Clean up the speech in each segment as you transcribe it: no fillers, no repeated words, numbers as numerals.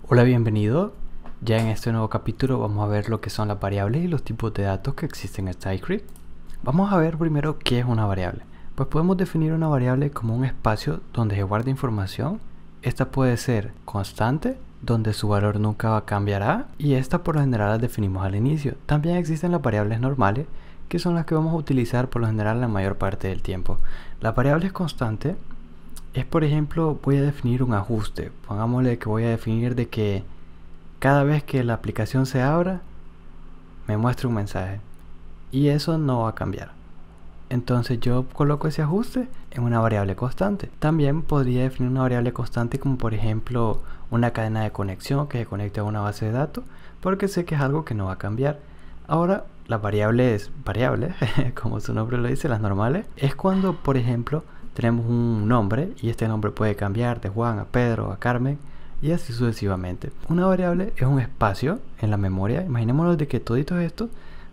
Hola, bienvenido. Ya en este nuevo capítulo vamos a ver lo que son las variables y los tipos de datos que existen en TypeScript. Vamos a ver primero qué es una variable. Pues podemos definir una variable como un espacio donde se guarda información. Esta puede ser constante, donde su valor nunca cambiará, y esta por lo general la definimos al inicio. También existen las variables normales, que son las que vamos a utilizar por lo general la mayor parte del tiempo. Las variables constantes es, por ejemplo, voy a definir un ajuste. Pongámosle que voy a definir de que cada vez que la aplicación se abra me muestre un mensaje, y eso no va a cambiar. Entonces yo coloco ese ajuste en una variable constante. También podría definir una variable constante como, por ejemplo, una cadena de conexión que se conecte a una base de datos, porque sé que es algo que no va a cambiar. Ahora, las variables como su nombre lo dice, las normales, es cuando, por ejemplo, tenemos un nombre y este nombre puede cambiar de Juan a Pedro a Carmen y así sucesivamente. Una variable es un espacio en la memoria. Imaginémonos de que toditos estos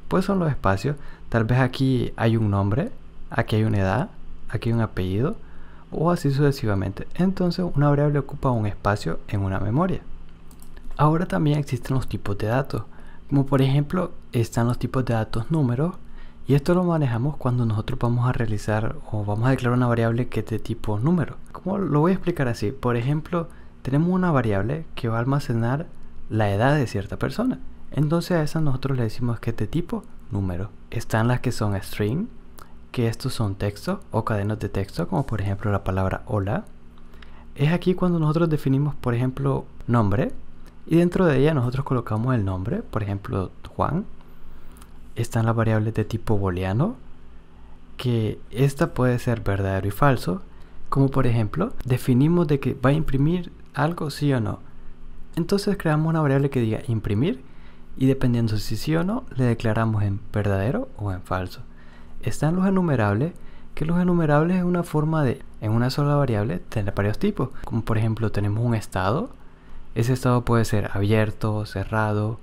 pues son los espacios. Tal vez aquí hay un nombre, aquí hay una edad, aquí hay un apellido o así sucesivamente. Entonces una variable ocupa un espacio en una memoria. Ahora también existen los tipos de datos, como por ejemplo están los tipos de datos números, y esto lo manejamos cuando nosotros vamos a realizar o vamos a declarar una variable que es de tipo número. Como lo voy a explicar así, por ejemplo, tenemos una variable que va a almacenar la edad de cierta persona. Entonces a esa nosotros le decimos que es de tipo número. Están las que son string, que estos son textos o cadenas de texto, como por ejemplo la palabra hola. Es aquí cuando nosotros definimos, por ejemplo, nombre, y dentro de ella nosotros colocamos el nombre, por ejemplo, Juan. Están las variables de tipo booleano, que esta puede ser verdadero y falso, como por ejemplo, definimos de que va a imprimir algo sí o no. Entonces creamos una variable que diga imprimir, y dependiendo si sí o no, le declaramos en verdadero o en falso. Están los enumerables, que los enumerables es una forma de, en una sola variable, tener varios tipos. Como por ejemplo, tenemos un estado. Ese estado puede ser abierto, cerrado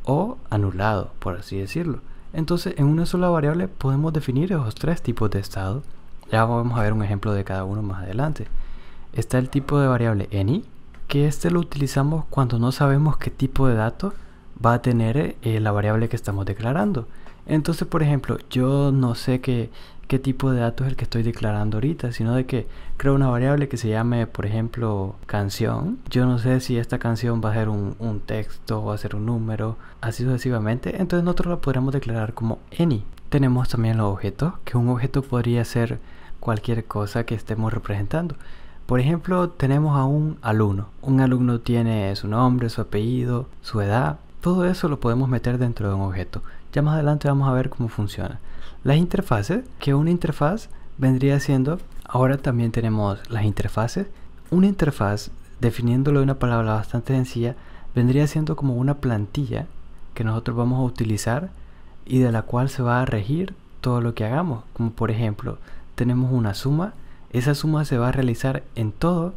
o anulado, por así decirlo. Entonces, en una sola variable podemos definir esos tres tipos de estado. Ya vamos a ver un ejemplo de cada uno más adelante. Está el tipo de variable any, que este lo utilizamos cuando no sabemos qué tipo de datos va a tener la variable que estamos declarando. Entonces, por ejemplo, yo no sé qué tipo de datos es el que estoy declarando ahorita, sino de que creo una variable que se llame, por ejemplo, canción. Yo no sé si esta canción va a ser un texto o va a ser un número, así sucesivamente. Entonces nosotros la podríamos declarar como any. Tenemos también los objetos, que un objeto podría ser cualquier cosa que estemos representando. Por ejemplo, tenemos a un alumno. Un alumno tiene su nombre, su apellido, su edad. Todo eso lo podemos meter dentro de un objeto. Ya más adelante vamos a ver cómo funciona. Las interfaces, que una interfaz vendría siendo, ahora también tenemos las interfaces. Una interfaz, definiéndolo de una palabra bastante sencilla, vendría siendo como una plantilla que nosotros vamos a utilizar y de la cual se va a regir todo lo que hagamos. Como por ejemplo, tenemos una suma. Esa suma se va a realizar en todo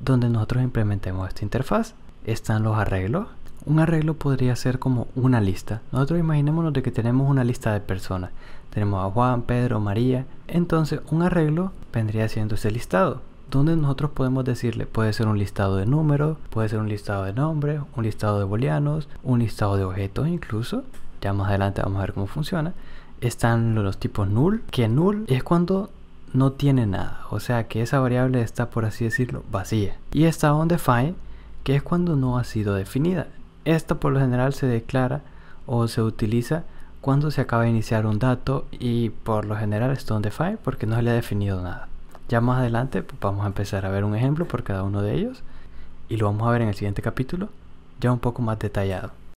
donde nosotros implementemos esta interfaz. Están los arreglos. Un arreglo podría ser como una lista. Nosotros imaginémonos de que tenemos una lista de personas. Tenemos a Juan, Pedro, María. Entonces un arreglo vendría siendo ese listado, donde nosotros podemos decirle, puede ser un listado de números, puede ser un listado de nombres, un listado de booleanos, un listado de objetos incluso. Ya más adelante vamos a ver cómo funciona. Están los tipos null, que null es cuando no tiene nada, o sea que esa variable está, por así decirlo, vacía. Y está undefined, que es cuando no ha sido definida. Esta por lo general se declara o se utiliza cuando se acaba de iniciar un dato, y por lo general está undefined porque no se le ha definido nada. Ya más adelante pues vamos a empezar a ver un ejemplo por cada uno de ellos y lo vamos a ver en el siguiente capítulo ya un poco más detallado.